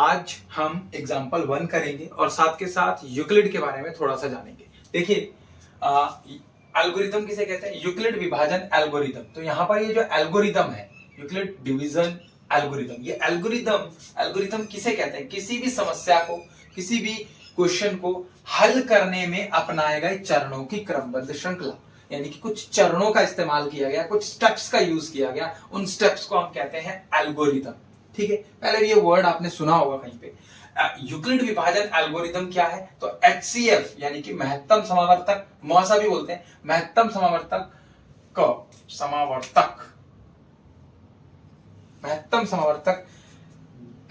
आज हम एग्जाम्पल 1 करेंगे और साथ के साथ यूक्लिड के बारे में थोड़ा सा जानेंगे। देखिए एल्गोरिथम किसे कहते हैं? यूक्लिड विभाजन एल्गोरिथम। तो यहाँ पर ये जो एल्गोरिथम है यूक्लिड डिवीजन एल्गोरिथम, ये एल्गोरिथम किसे कहते हैं? किसी भी समस्या को, किसी भी क्वेश्चन को हल करने में अपनाए गए चरणों की क्रमबद्ध श्रृंखला, यानी कि कुछ चरणों का इस्तेमाल किया गया, कुछ स्टेप्स का यूज किया गया, उन स्टेप्स को हम कहते हैं एल्गोरिथम। ठीक है, पहले भी ये वर्ड आपने सुना होगा कहीं पे। यूक्लिड विभाजन एल्गोरिथम क्या है? तो HCF यानी कि महत्तम समावर्तक, मौसा भी बोलते हैं, महत्तम समावर्तक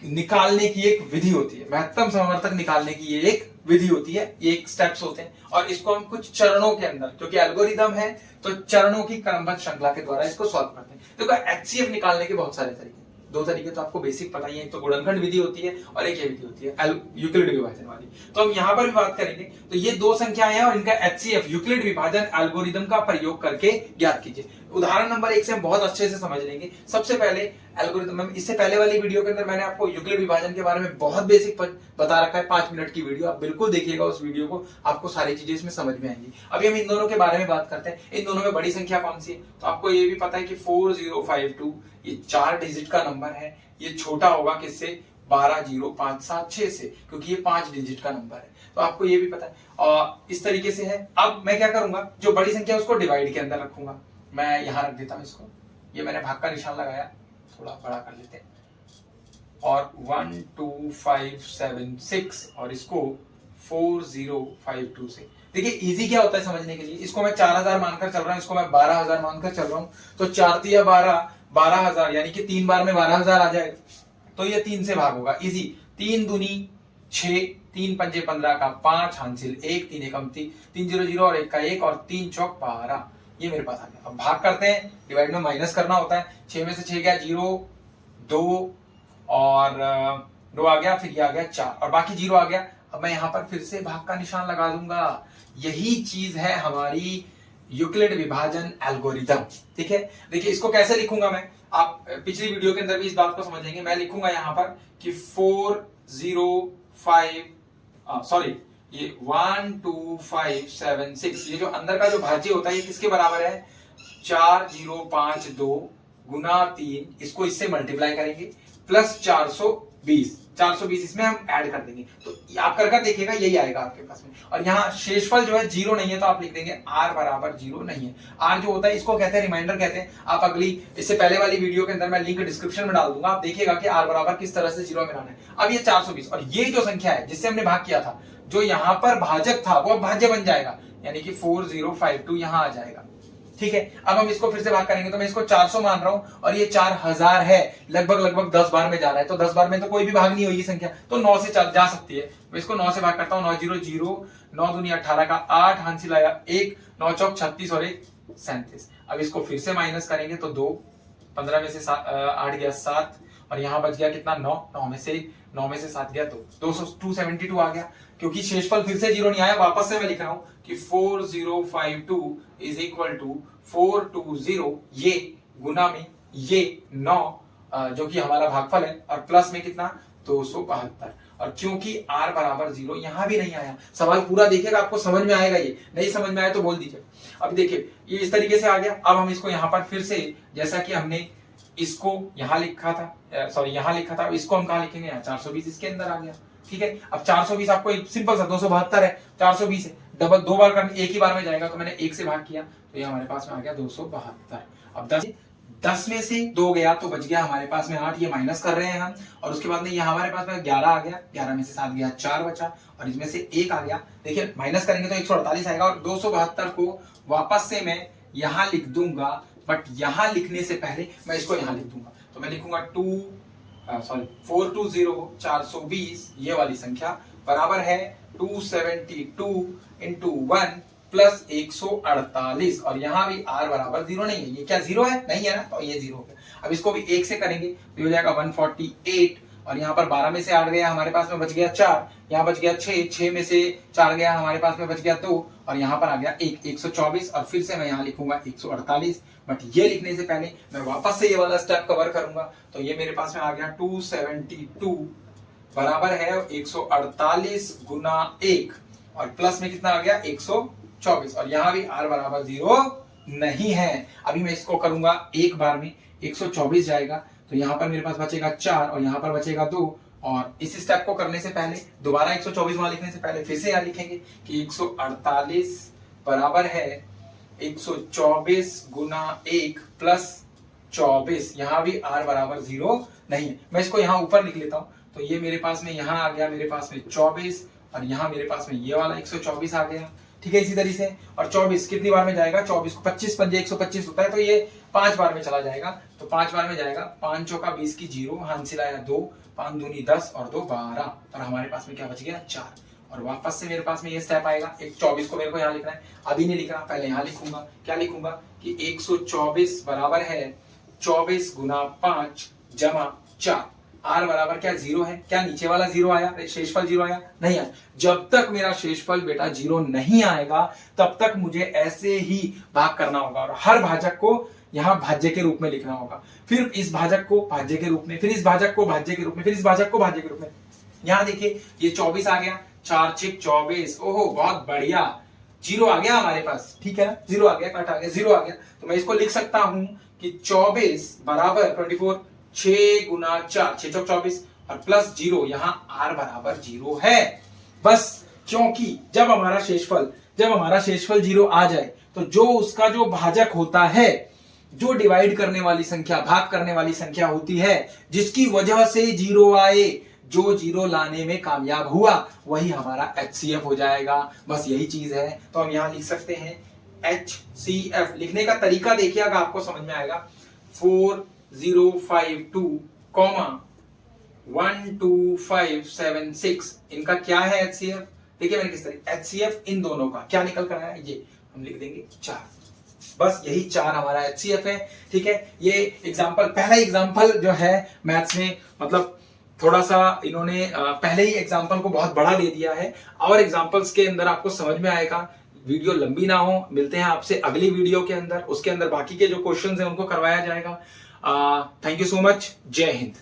निकालने की एक विधि होती है। महत्तम समावर्तक निकालने की ये एक विधि होती है, ये एक स्टेप्स होते हैं और इसको हम कुछ चरणों के अंदर, क्योंकि एल्गोरिथम है तो चरणों की क्रमबद्ध श्रृंखला के द्वारा इसको सॉल्व करते हैं। देखो HCF निकालने के बहुत सारे तरीके, दो तरीके तो आपको बेसिक पता ही है, एक तो गुणनखंड विधि होती है और एक ये विधि होती है यूक्लिड विभाजन वाली। तो हम यहां पर भी बात करेंगे। तो ये दो संख्याएं हैं और इनका HCF यूक्लिड विभाजन एल्गोरिथम का प्रयोग करके ज्ञात कीजिए। उदाहरण नंबर 1 से हम बहुत अच्छे से समझ लेंगे। सबसे पहले एल्गोरिथम, इससे पहले वाली वीडियो के अंदर मैंने आपको यूक्लिड विभाजन के बारे में बहुत बेसिक बता रखा है, 5 मिनट की वीडियो, आप बिल्कुल देखिएगा उस वीडियो को, आपको सारी चीजें इसमें समझ में आएंगी। अभी हम इन दोनों के बारे में बात करते हैं। इन दोनों में बड़ी संख्या कौन सी है? तो आपको ये भी पता है कि 4052 ये 4 डिजिट का नंबर है। ये छोटा होगा किससे? 12057 से, क्योंकि ये 5 डिजिट का नंबर है। तो आपको ये भी पता है और इस तरीके से है। अब मैं क्या करूंगा, जो बड़ी संख्या उसको डिवाइड के अंदर रखूंगा। मैं यहां रख देता हूं इसको, ये मैंने भाग का निशान लगाया, थोड़ा बड़ा कर लेते हैं, और 12576 और इसको 4052 से। देखिए इजी क्या होता है समझने के लिए, इसको मैं 4000 मानकर चल रहा हूं, इसको मैं 12000 मानकर चल रहा हूं। तो 4 तिया 12000 यानी कि 3 बार में 12000 आ जाएगा। तो ये 3 से भाग होगा, इजी। 3 दूनी 6, 3 पंजे 15 का 5 हासिल 1, 3 एकम 3, 3 0 0 और 1 का 1 और 3 चौक 12। ये मेरे पास आ गया। अब भाग करते हैं, डिवाइड में माइनस करना होता है। 6 में से 6 गया 0, 2 और 2 आ गया, फिर ये आ गया 4 और बाकी 0 आ गया। अब मैं यहां पर फिर से भाग का निशान लगा दूंगा। यही चीज है हमारी यूक्लिड विभाजन एल्गोरिथम। ठीक है, देखिए इसको कैसे लिखूंगा मैं, आप पिछली वीडियो के अंदर भी इस बात को समझेंगे। मैं लिखूंगा यहां पर कि 12576, ये जो अंदर का जो भाज्य होता है ये किसके बराबर है? 4052 गुना 3, इसको इससे मल्टीप्लाई करेंगे, प्लस 420 इसमें हम ऐड कर देंगे। तो आप कर देखिएगा, यही आएगा आपके पास में। और यहाँ शेषफल जो है 0 नहीं है, तो आप लिख देंगे r बराबर 0 नहीं है। r जो होता है इसको कहते हैं रिमाइंडर कहते हैं। आप अगली, इससे पहले वाली वीडियो के अंदर मैं लिंक डिस्क्रिप्शन में डाल दूंगा, आप देखिएगा कि r बराबर किस तरह से 0 में लाना है। अब ये 420 और ये जो संख्या है जिससे हमने भाग किया था, जो यहाँ पर भाजक था वो भाज्य बन जाएगा, यानी कि 4052 यहाँ आ जाएगा। ठीक है, अब हम इसको फिर से भाग करेंगे। तो मैं इसको 400 मान रहा हूं और ये 4000 है, लगभग 10 बार में जा रहा है। तो 10 बार में तो कोई भी भाग नहीं होगी संख्या, तो 9 से जा सकती है। मैं इसको 9 से भाग करता हूं। 9 0 0, 9 दूनी 18 का 8 हासिल आया 1, 9 चौक 36 और 1 37। अब इसको फिर से माइनस करेंगे तो 2, 15 में से 8 गया 7 और यहां बच गया कितना? 9, 9 में से 7 गया 272 आ गया। क्योंकि शेषफल फिर से 0 नहीं आया, वापस से मैं लिख रहा हूं कि 4052 इज इक्वल टू 420, ये गुना में ये 9 जो कि हमारा भागफल है, और प्लस में कितना? 272। और क्योंकि r बराबर 0 यहां भी नहीं आया, सवाल पूरा देखिएगा, आपको समझ में आएगा। ये नहीं समझ में आया तो बोल दीजिए। अब देखिए ये इस तरीके से आ गया। अब हम इसको यहां पर फिर से, जैसा कि हमने इसको यहां लिखा था, यहां लिखा था, इसको हम कहां लिखेंगे? 420 इसके अंदर आ गया। ठीक है, अब 420 आपको सिंपल सा 272 है, 420 है, डबल 2 बार करने, एक ही बार में जाएगा, तो मैंने 1 से भाग किया तो ये हमारे पास में आ गया 272। अब 10 में से 2 गया तो बच गया हमारे पास में 8, ये माइनस कर रहे हैं हम। और उसके बाद में ये हमारे पास में 11 आ गया, 11 में से 7 गया 4 बचा और इसमें से 1 आ गया। देखिए माइनस करेंगे तो 148 आएगा और 272 को वापस से मैं यहां लिख दूंगा, बट यहां लिखने से पहले मैं इसको यहां लिख दूंगा। तो मैं लिखूंगा 420 420 ये वाली संख्या बराबर है 272 इंटू 1 प्लस 148। और यहां भी r बराबर 0 नहीं है, ये क्या 0 है? नहीं है ना, तो ये 0 हो गया। अब इसको भी 1 से करेंगे तो हो जाएगा 148 और यहाँ पर 12 में से 8 गया, हमारे पास में बच गया 4, यहाँ बच गया 6 में से 4 गया, हमारे पास में बच गया 2 और यहाँ पर आ गया 124 और फिर से मैं यहाँ लिखूंगा 148। बट ये लिखने से पहले मैं वापस से ये वाला स्टेप कवर करूंगा। तो ये मेरे पास में आ गया 272 बराबर है 148 गुना 1 और प्लस में कितना आ गया 124 और यहां भी r बराबर 0 नहीं है। अभी मैं इसको करूंगा एक बार में 124 जाएगा तो यहां पर मेरे पास बचेगा 4 और यहां पर बचेगा 2 और इस स्टेप को करने से पहले दोबारा 124 वहां लिखने से पहले फिर से यहां लिखेंगे कि 148 बराबर है 124 गुना 1 प्लस 24। यहां भी r बराबर 0 नहीं है। मैं इसको यहां ऊपर लिख लेता हूं तो ये मेरे पास में यहां आ गया, मेरे पास में 24 और यहां मेरे पास में ये वाला 124 आ गया। ठीक है, इसी तरीके से और 24 कितनी बार में जाएगा, 24 को 25 पंजे 125 होता है तो ये 5 बार में चला जाएगा तो 5 बार में जाएगा। 5 चौका 20 की 0, हासिल आया 2, 5 दूनी 10 और 2 12 और हमारे पास में क्या बच गया 4 और वापस से मेरे पास में ये स्टेप आएगा। एक 24 को मेरे को यहाँ लिखना है, अभी नहीं लिख रहा, पहले यहाँ लिखूंगा। क्या लिखूंगा कि 124 बराबर है 24 गुना 5 जमा 4। r बराबर क्या 0 है, क्या नीचे वाला 0 आया, शेषफल 0 आया नहीं आया। जब तक मेरा शेषफल बेटा 0 नहीं आएगा तब तक मुझे ऐसे ही भाग करना होगा और हर भाजक को यहाँ भाज्य के रूप में लिखना होगा, फिर इस भाजक को भाज्य के रूप में, फिर इस भाजक को भाज्य के रूप में, फिर इस भाजक को भाज्य के रूप में। यहाँ देखिए ये 24 आ गया, 4 6 24, ओहो बहुत बढ़िया, 0 आ गया हमारे पास। ठीक है ना, 0 आ गया, कट आ गया, 0 आ गया तो मैं इसको लिख सकता हूं कि 24 बराबर 24 6 गुना 4 6 चौक 24 और प्लस 0 यहाँ r बराबर 0 है। बस क्योंकि जब हमारा शेषफल 0 आ जाए तो जो उसका जो भाजक होता है, जो डिवाइड करने वाली संख्या, भाग करने वाली संख्या होती है, जिसकी वजह से 0 आए, जो 0 लाने में कामयाब हुआ वही हमारा HCF हो जाएगा। बस यही चीज है। तो हम यहां लिख सकते हैं HCF। लिखने का तरीका देखिए, अगर आपको समझ में आएगा 4052 12576 इनका क्या है HCF। देखिए मैंने किस तरह HCF इन दोनों का क्या निकल कर आया, ये हम लिख देंगे 4। बस यही 4 हमारा HCF है। ठीक है, ये एग्जांपल, पहला एग्जांपल जो है मैथ्स में, मतलब थोड़ा सा इन्होंने पहले ही एग्जांपल को बहुत बड़ा दे दिया है और एग्जांपल्स के अंदर आपको समझ में आएगा। वीडियो लंबी ना हो, मिलते हैं आपसे अगली वीडियो के अंदर, उसके अंदर बाकी के जो क्वेश्चंस हैं उनको करवाया जाएगा। थैंक यू सो मच, जय हिंद।